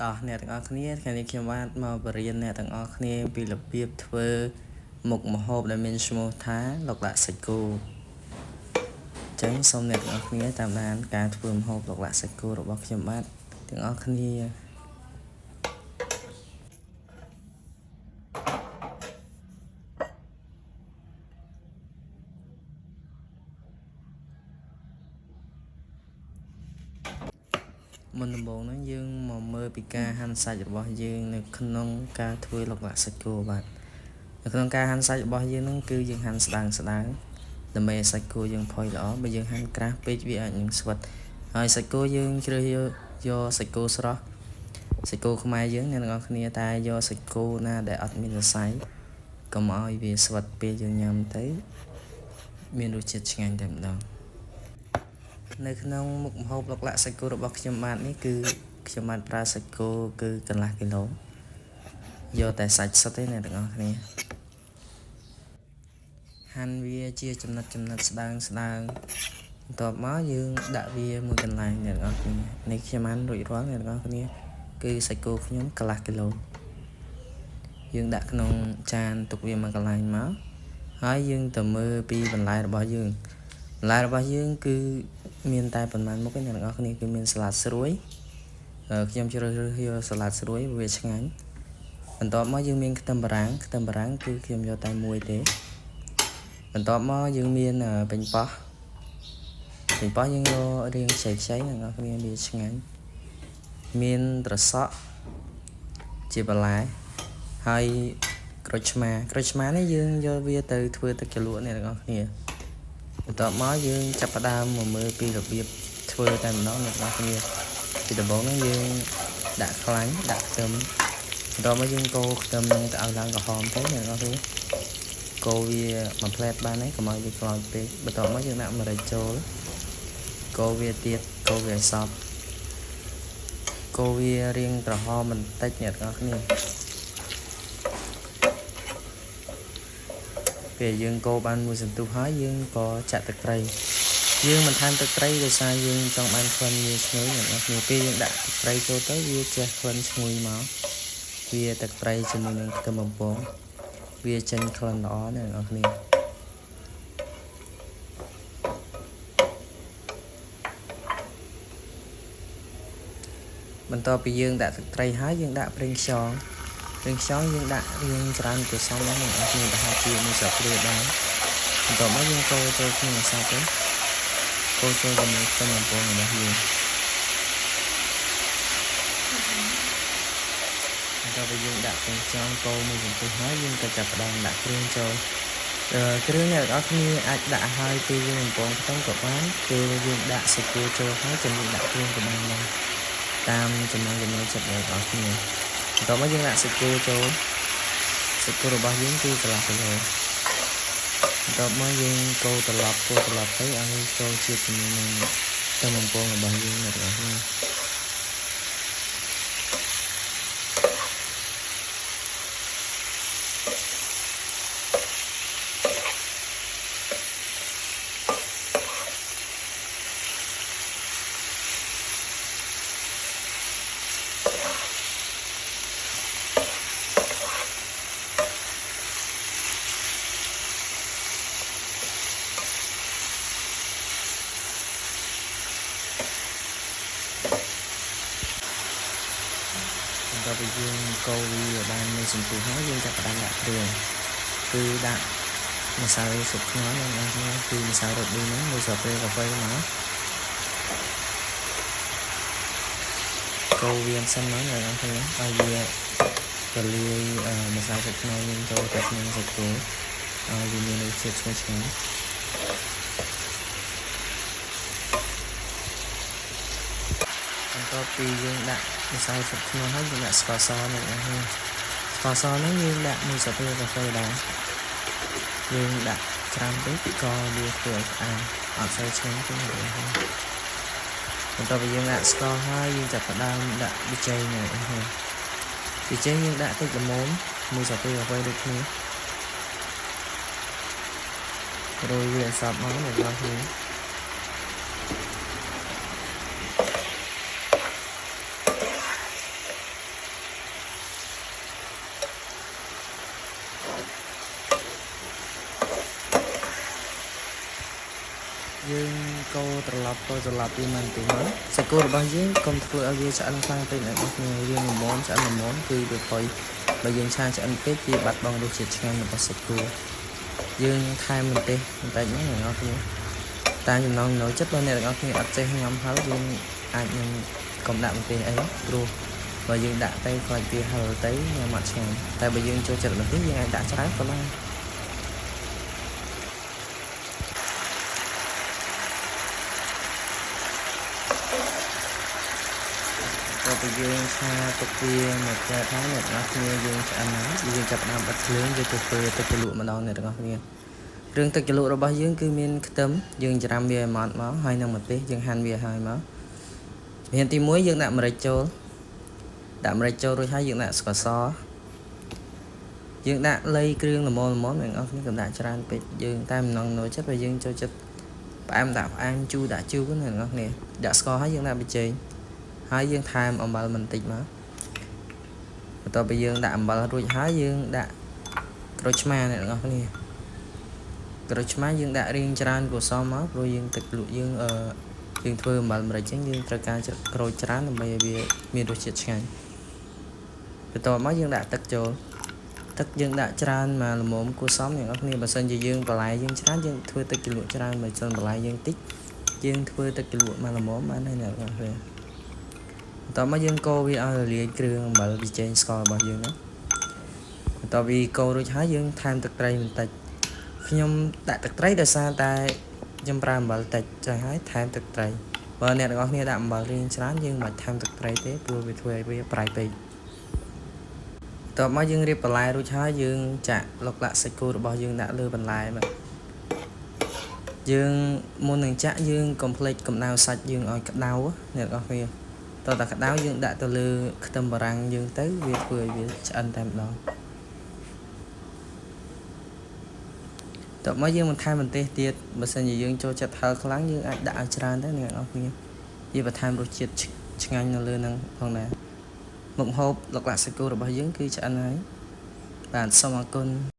តោះអ្នកទាំងអស់គ្នាថ្ងៃនេះខ្ញុំបាទមកបរៀនអ្នកទាំងអស់គ្នាពីរបៀបធ្វើមុខម្ហូបដែលមានឈ្មោះថាឡុកឡាក់សាច់គោអញ្ចឹងសូមអ្នកទាំងអស់គ្នាតាមដានការធ្វើម្ហូបឡុកឡាក់សាច់គោរបស់ខ្ញុំបាទទាំងអស់គ្នាមុនដំបូងហ្នឹងយើងមកមើលពីការហាន់សាច់របស់យើងនៅក្នុងការធ្វើឡុកឡាក់សាច់គោបាទនៅក្នុងការហាន់សាច់របស់យើងហ្នឹងគឺយើងហាន់ស្ដើងដើម្បីឲ្យសាច់គោយើងផុយល្អបើយើងហាន់ក្រាស់ពេកវាអាចនឹងស្វិតហើយសាច់គោយើងជ្រើសយកសាច់គោស្រស់សាច់គោខ្មែរយើងអ្នកទាំងអស់គ្នាតែយកសាច់គោណាដែលអត់មានសរសៃកុំឲ្យវាស្វិតពេលយើងញ៉ាំទៅមានរសជាតិឆ្ងាញ់តែម្ដងនៅក្នុងមុខម្ហូបឡុកឡាក់សាច់គោរបស់ខ្ញុំបាទនេះគឺខ្ញុំបានប្រើសាច់គោគឺកន្លះគីឡូយកតែសាច់សុទ្ធទេអ្នកទាំងអស់គ្នាហាន់វាជាចំណិតស្ដើងបន្ទាប់មកយើងដាក់វាមួយកន្លែងអ្នកទាំងអស់គ្នានេះខ្ញុំហាន់រួចរាល់អ្នកទាំងអស់គ្នាគឺសាច់គោខ្ញុំកន្លះគីឡូយើងដាក់ក្នុងចានទុកវាមួយកន្លែងមកហើយយើងទៅមើលពីបន្លែរបស់យើងគឺមានតែប៉ុន្មានមុខទេអ្នកទាំងអស់គ្នាគឺមានសាឡាត់ស្រួយខ្ញុំជ្រើសរើសយកសាឡាត់ស្រួយវាឆ្ងាញ់បន្ទាប់មកយើងមានខ្ទឹមបារាំងគឺខ្ញុំយកតែមួយទេបន្ទាប់មកយើងមានប៉េងប៉ោះយើងយករាងខ្ចីអ្នកទាំងអស់គ្នាវាឆ្ងាញ់មានត្រសក់ជាបន្លែហើយក្រូចឆ្មានេះយើងយកវាទៅធ្វើទឹកជ្រលក់អ្នកទាំងអស់គ្នាបន្ទាប់មកយើងចាប់ផ្ដើមមកមើលពីរបៀបធ្វើតែម្ដងអ្នកទាំងអស់គ្នាពីដំបូងហ្នឹងយើងដាក់ខ្លាញ់ដាក់ខ្ទឹមបន្ទាប់មកយើងកូរខ្ទឹមនឹងទៅឲ្យឡើងក្រហមទៅអ្នកទាំងអស់គ្នាកូរវាមួយផ្លែតបានហើយកុំឲ្យវាខ្លោចពេកបន្ទាប់មកយើងដាក់ម្រេចចូលកូរវាទៀតកូរវាឲ្យសព្វកូរវារាងក្រហមបន្តិចអ្នកទាំងអស់គ្នាពេលយើងកូរបានមួយសន្ទុះហើយយើងក៏ចាក់ទឹកត្រីយើងបន្ថែមទឹកត្រីដោយសារយើងចង់បានក្លិនវាឈ្ងុយអ្នកទាំងអស់គ្នាពេលយើងដាក់ទឹកត្រីចូលទៅវាជះក្លិនឈ្ងុយមកវាទឹកត្រីជាមួយនឹងខ្ទឹមបំពងវាចេញក្លិនល្អអ្នកទាំងអស់គ្នាបន្ទាប់ពីយើងដាក់ទឹកត្រីហើយយើងដាក់ប្រេងខ្យងយើងដាក់រៀងច្រើនទៅសមហ្នឹងអ្នកទាំងអស់គ្នាប្រហែលជាមួយស្លាបព្រាដែរបន្ទាប់មកយើងកូរចូលក្នុងម្សៅទៅកូរចូលជាមួយខ្ទឹមបំពងរបស់យើងបន្ទាប់ពីយើងដាក់ប្រេងខ្យងកូរមួយសន្ទុះហើយយើងក៏ចាប់ផ្ដើមដាក់គ្រឿងចូលគ្រឿងអ្នកទាំងអស់គ្នាអាចដាក់ហើយពេលយើងបំពងខ្ទឹមក៏បានពេលយើងដាក់សាច់គោចូលហើយចំណែកដាក់គ្រឿងក៏បានដែរតាមចំណង់ចំណូលចិត្តរបស់អ្នកទាំងអស់គ្នាបន្ទាប់មកយើងដាក់សាច់គោចូលសាច់គោរបស់យើងគឺកន្លះគីឡូបន្ទាប់មកយើងកូរត្រឡប់ទៅឲ្យចូលជាតិជាមួយនឹងខ្ទឹមបំពងរបស់យើងអ្នកទាំងអស់គ្នាបន្ទាប់ពីយើងកូរវាបានមួយសន្ទុះហើយយើងចាប់ផ្ដើមដាក់គ្រឿងគឺដាក់ម្សៅស៊ុបខ្នុរនិងនេះគឺម្សៅរ៉ូឌីហ្នឹងមួយស្លាបព្រាកាហ្វេមកកូរវាសិនមកអ្នកនរគ្នាឲ្យវាកលាយម្សៅស៊ុបខ្នុរយើងចូលទៅក្នុងសាច់គោឲ្យវាមានរសជាតិឈ្ងុយឆ្ងាញ់បន្ទាប់ពីយើងដាក់ម្សៅស៊ុបខ្នុរហើយយើងដាក់ស្ករសនេះស្ករសនេះយើងដាក់មួយស្លាបព្រាកាហ្វេដែរយើងដាក់ច្រើនពេកក៏វាធ្វើឲ្យផ្អែមអត់សូវឆ្ងាញ់ទេបន្ទាប់ពីយើងដាក់ស្ករហើយយើងចាប់ផ្ដើមដាក់ប៊ីចេងនេះប៊ីចេងយើងដាក់តិចល្មមមួយស្លាបព្រាកាហ្វេដូចគ្នារោយវាឲ្យសព្វមកអ្នកទាំងអស់គ្នា ប ត្រឡប់ពីមិនទីមកសាច់គោរបស់យើងកុំធ្វើឲ្យវាឆ្អិនខ្លាំងពេកអ្នកនរគ្នាយើងល្មមឆ្អិនល្មមគឺវាផុយបើយើងឆាឆ្អិនពេកវាបាត់បង់រសជាតិឆ្ងាញ់របស់សាច់គោយើងថែមម្ទេសបន្តិចហ្នឹងអ្នកនរគ្នាតាមចំណង់ចំណូលចិត្តបើអ្នកទាំងអស់គ្នាអត់ចេះញ៉ាំហើយយើងអាចនឹងកុំដាក់ម្ទេសអីព្រោះបើយើងដាក់ទៅខ្លាចវាហឹរទៅញ៉ាំអត់ឆ្ងាញ់តែបើយើងចូលចិត្តម្ទេសយើងអាចដាក់ច្រើនក៏បានក៏ពេលយើងឆាទុកវាមកតែថាអ្នកទាំងអស់គ្នាយើងឆ្អិនហើយយើងចាប់ផ្ដើមបិទភ្លើងយកទៅធ្វើទឹកជ្រលក់ម្ដងអ្នកទាំងអស់គ្នាគ្រឿងទឹកជ្រលក់របស់យើងគឺមានខ្ទឹមយើងច្រាំវាឲ្យម៉ត់មកហើយនឹងម្ទេសយើងហាន់វាហើយមកជំហានទី1យើងដាក់ម្រេចចូលរួចហើយយើងដាក់ស្ករសយើងដាក់លៃគ្រឿងល្មមអ្នកទាំងអស់គ្នាកុំដាក់ច្រើនពេកយើងតាមចំណង់ចំណូលចិត្តបើយើងចូលចិត្តផ្អែមដាក់ផ្អែមជូរដាក់ជូរអ្នកទាំងអស់គ្នាដាក់ស្ករហើយយើងដាក់ប៊ីចេងហើយយើងថែមអំបិលបន្តិចមកបន្ទាប់ពីយើងដាក់អំបិលរួចហើយយើងដាក់ក្រូចឆ្មាអ្នកទាំងអស់គ្នាក្រូចឆ្មាយើងដាក់រៀងច្រើនគួរសមមកព្រោះយើងទឹកលក់យើងធ្វើអំបិលម្រេចអញ្ចឹងយើងត្រូវការក្រូចច្រើនដើម្បីឲ្យវាមានរសជាតិឆ្ងាញ់បន្ទាប់មកយើងដាក់ទឹកចូលទឹកយើងដាក់ច្រើនមកល្មមគួរសមអ្នកនរគ្នាបើសិនជាយើងបន្លែយើងច្រើនយើងធ្វើទឹកជ្រលក់ច្រើនបើសិនបន្លែយើងតិចយើងធ្វើទឹកជ្រលក់មកល្មមបានហើយអ្នកនរគ្នាបន្ទាប់មកយើងកូរវាឲ្យរលាយគ្រឿងអំបិលប៊ីចេងស្កររបស់យើងណាបន្ទាប់ពីកូររួចហើយយើងថែមទឹកត្រីបន្តិចខ្ញុំដាក់ទឹកត្រីដោយសារតែខ្ញុំប្រើអំបិលតិចចឹងហើយថែមទឹកត្រីបើអ្នកទាំងអស់គ្នាដាក់អំបិលរៀងច្រើនយើងមិនថែមទឹកត្រីទេព្រោះវាធ្វើឲ្យវាប្រៃពេកបន្ទាប់មកយើងរៀបបន្លែរួចហើយយើងចាក់ឡុកឡាក់សាច់គោរបស់យើងដាក់លើបន្លែមកយើងមុននឹងចាក់យើងកុំភ្លេចកំដៅសាច់យើងឲ្យក្តៅអ្នកទាំងអស់គ្នាតោះតែក្តៅយើងដាក់ទៅលើខ្ទឹមបារាំងយើងទៅវាធ្វើឲ្យវាឆ្អិនតែម្ដងតោះមកយើងបន្ថែមបន្ទេសទៀតបើសិនជាយើងចូលចិត្តហឹរខ្លាំងយើងអាចដាក់ឲ្យច្រើនដែរអ្នកនរគ្នាវាបន្ថែមរសជាតិឆ្ងាញ់នៅលើហ្នឹងផងដែរមុខម្ហូបឡុកឡាក់សាច់គោរបស់យើងគឺឆ្អិនហើយបាទសូមអរគុណ